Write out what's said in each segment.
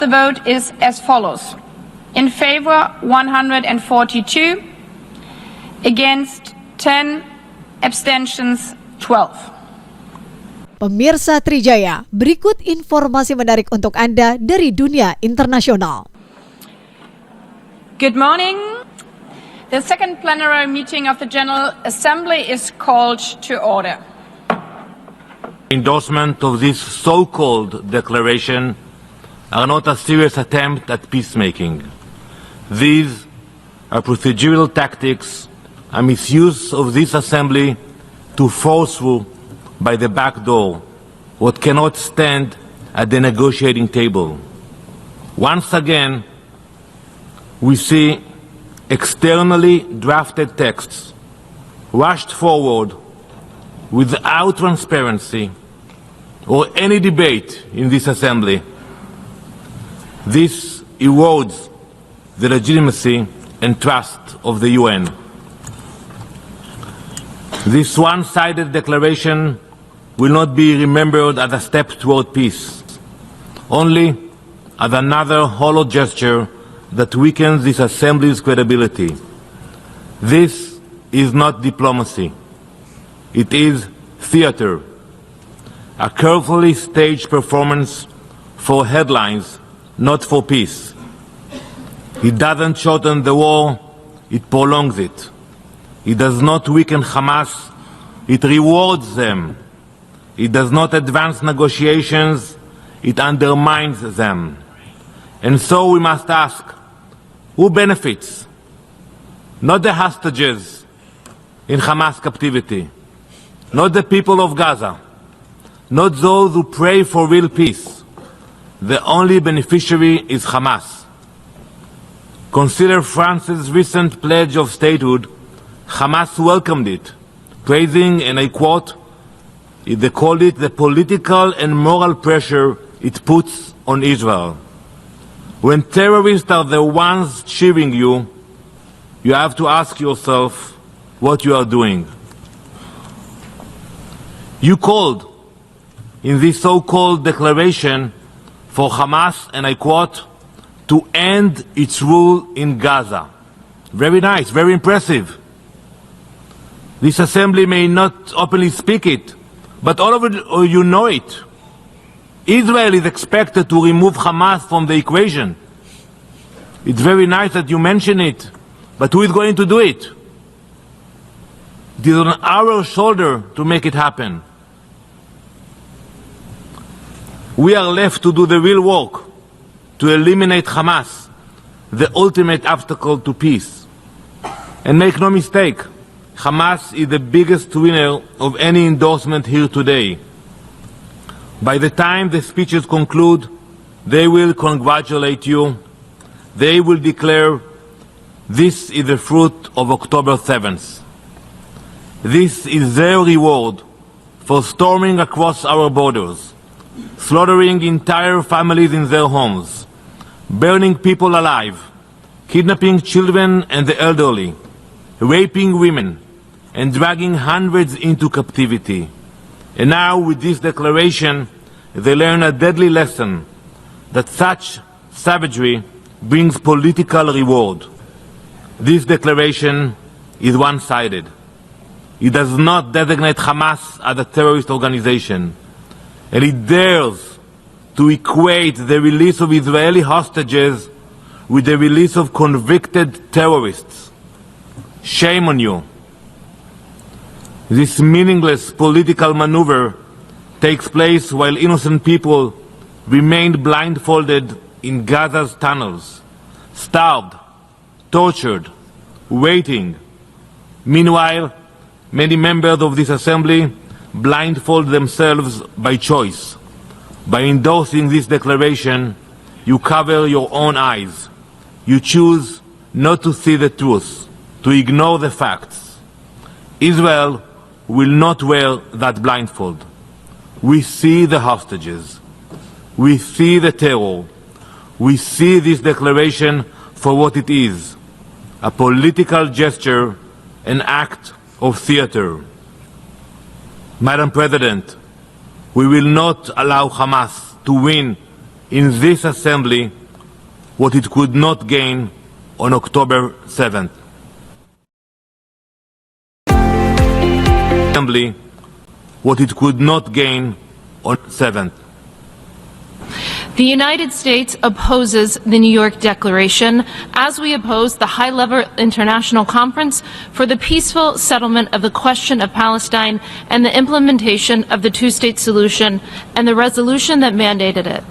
The vote is as follows. In favor, 142. Against, 10. Abstentions, 12. Pemirsa Trijaya, berikut informasi menarik untuk Anda dari dunia internasional. Good morning. The second plenary meeting of the General Assembly is called to order. Endorsement of this so-called declaration are not a serious attempt at peacemaking. These are procedural tactics, a misuse of this assembly to force through by the back door what cannot stand at the negotiating table. Once again, we see externally drafted texts rushed forward without transparency or any debate in this assembly. This erodes the legitimacy and trust of the UN. This one-sided declaration will not be remembered as a step toward peace, only as another hollow gesture that weakens this assembly's credibility. This is not diplomacy. It is theater, a carefully staged performance for headlines, not for peace. It doesn't shorten the war, it prolongs it. It does not weaken Hamas, it rewards them. It does not advance negotiations, it undermines them. And so we must ask, who benefits? Not the hostages in Hamas captivity, not the people of Gaza, not those who pray for real peace. The only beneficiary is Hamas. Consider France's recent pledge of statehood. Hamas welcomed it, praising, and I quote, they called it the political and moral pressure it puts on Israel. When terrorists are the ones cheering you, you have to ask yourself what you are doing. You called in this so-called declaration for Hamas, and I quote, to end its rule in Gaza. Very nice, very impressive. This assembly may not openly speak it, but all of you know it. Israel is expected to remove Hamas from the equation. It's very nice that you mention it, but who is going to do it? It is on our shoulder to make it happen. We are left to do the real work, to eliminate Hamas, the ultimate obstacle to peace. And make no mistake, Hamas is the biggest winner of any endorsement here today. By the time the speeches conclude, they will congratulate you. They will declare, this is the fruit of October 7th. This is their reward for storming across our borders, slaughtering entire families in their homes, burning people alive, kidnapping children and the elderly, raping women, and dragging hundreds into captivity. And now, with this declaration, they learn a deadly lesson that such savagery brings political reward. This declaration is one-sided. It does not designate Hamas as a terrorist organization, and it dares to equate the release of Israeli hostages with the release of convicted terrorists. Shame on you. This meaningless political maneuver takes place while innocent people remain blindfolded in Gaza's tunnels, starved, tortured, waiting. Meanwhile, many members of this assembly blindfold themselves by choice. By endorsing this declaration, you cover your own eyes. You choose not to see the truth, to ignore the facts. Israel will not wear that blindfold. We see the hostages. We see the terror. We see this declaration for what it is, a political gesture, an act of theater. Madam President, we will not allow Hamas to win in this assembly what it could not gain on October 7th. Assembly what it could not gain on 7th. The United States opposes the New York Declaration, as we oppose the high-level international conference for the peaceful settlement of the question of Palestine and the implementation of the two-state solution and the resolution that mandated it.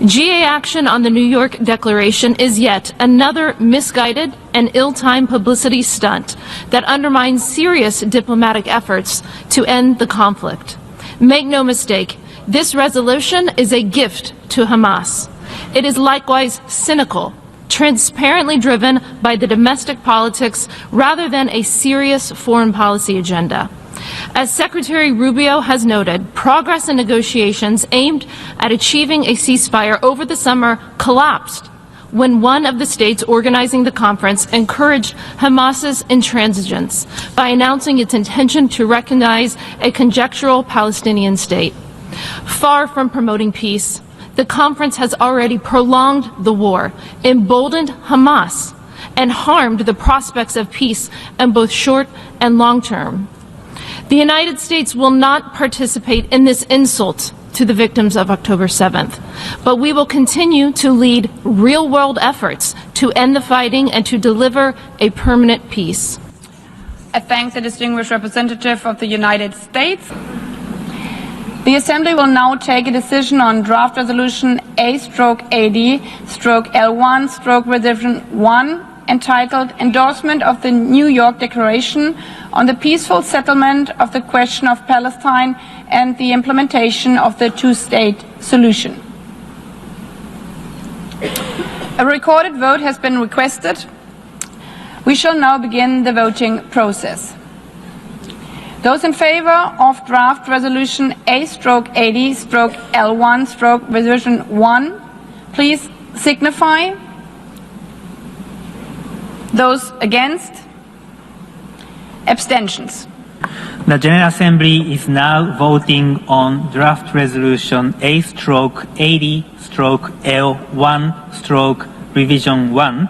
GA action on the New York Declaration is yet another misguided and ill-timed publicity stunt that undermines serious diplomatic efforts to end the conflict. Make no mistake, this resolution is a gift to Hamas. It is likewise cynical, transparently driven by the domestic politics rather than a serious foreign policy agenda. As Secretary Rubio has noted, progress in negotiations aimed at achieving a ceasefire over the summer collapsed when one of the states organizing the conference encouraged Hamas's intransigence by announcing its intention to recognize a conjectural Palestinian state. Far from promoting peace, the conference has already prolonged the war, emboldened Hamas, and harmed the prospects of peace in both short and long term. The United States will not participate in this insult to the victims of October 7th, but we will continue to lead real-world efforts to end the fighting and to deliver a permanent peace. I thank the distinguished representative of the United States. The Assembly will now take a decision on draft resolution A/AD/L1/Revision 1 entitled Endorsement of the New York Declaration on the Peaceful Settlement of the Question of Palestine and the Implementation of the Two-State Solution. A recorded vote has been requested. We shall now begin the voting process. Those in favor of draft resolution A/AD/L1/Revision 1, please signify. Those against? Abstentions. The General Assembly is now voting on draft resolution A/AD/L1/Revision 1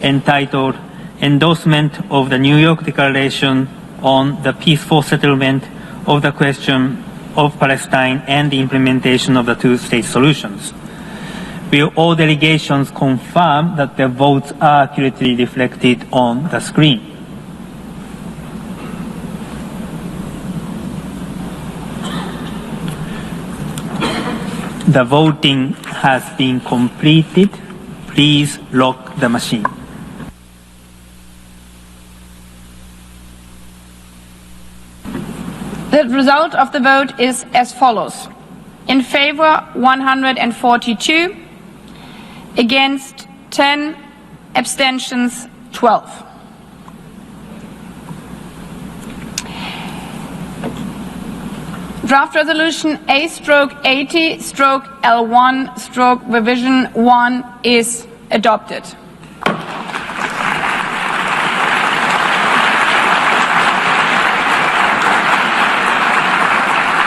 entitled Endorsement of the New York Declaration on the peaceful settlement of the question of Palestine and the implementation of the two-state solutions. Will all delegations confirm that their votes are accurately reflected on the screen? The voting has been completed. Please lock the machine. The result of the vote is as follows. In favor, 142. Against, 10. Abstentions, 12. Draft resolution A/80/L1/Revision 1 is adopted.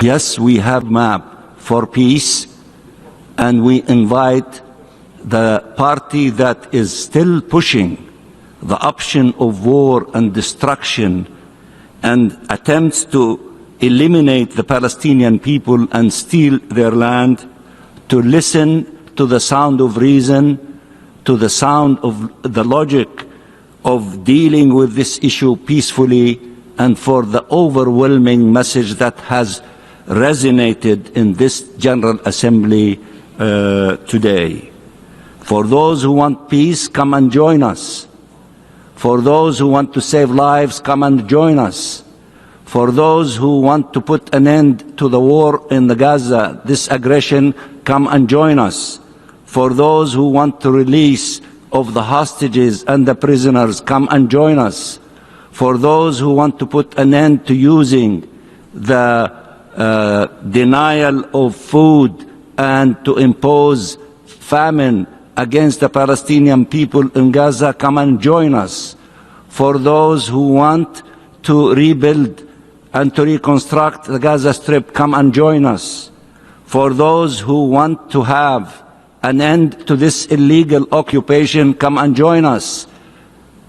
Yes, we have map for peace, and we invite the party that is still pushing the option of war and destruction and attempts to eliminate the Palestinian people and steal their land to listen to the sound of reason, to the sound of the logic of dealing with this issue peacefully, and for the overwhelming message that has resonated in this General Assembly today. For those who want peace, come and join us. For those who want to save lives, come and join us. For those who want to put an end to the war in the Gaza, this aggression, come and join us. For those who want to release of the hostages and the prisoners, come and join us. For those who want to put an end to using the denial of food and to impose famine against the Palestinian people in Gaza, come and join us. For those who want to rebuild and to reconstruct the Gaza Strip, come and join us. For those who want to have an end to this illegal occupation, come and join us.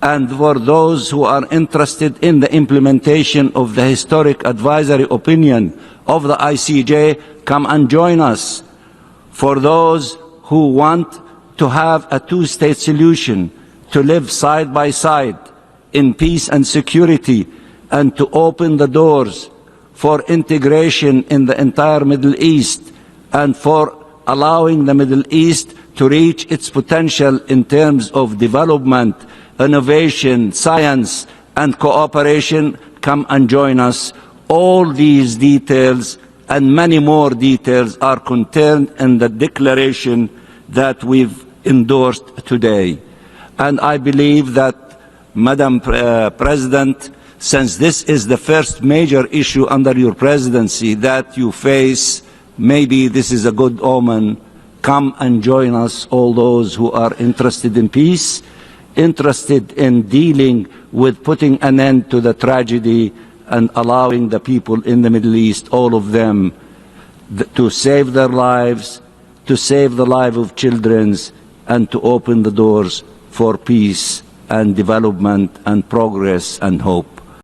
And for those who are interested in the implementation of the historic advisory opinion of the ICJ, come and join us. For those who want to have a two-state solution, to live side by side in peace and security, and to open the doors for integration in the entire Middle East, and for allowing the Middle East to reach its potential in terms of development, innovation, science, and cooperation, come and join us. All these details and many more details are contained in the declaration that we've endorsed today. And I believe that, Madam President, since this is the first major issue under your presidency that you face, maybe this is a good omen. Come and join us, all those who are interested in peace, interested in dealing with putting an end to the tragedy and allowing the people in the Middle East, all of them, to save their lives, to save the life of children, and to open the doors for peace and development and progress and hope.